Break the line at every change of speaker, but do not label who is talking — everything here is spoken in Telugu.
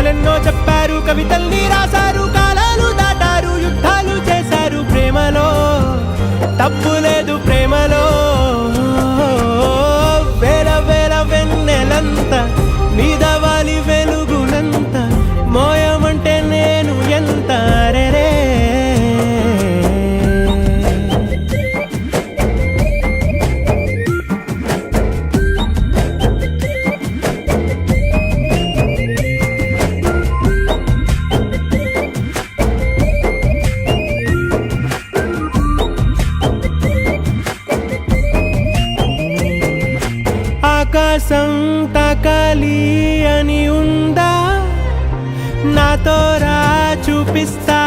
కథలెన్నో చెప్పారు, కవితల్ని రాశారు, కాలాలు దాటారు, యుద్ధాలు చేశారు. ప్రేమలో తప్పు లేదు, ప్రేమలో వేల వేల వెన్నెలంత మీద వాలి వెలుగునంత మోయమంటే నేను ఎంత రే. ఆకాశం తాకాలి అని ఉందా, నాతో రా చూపిస్తా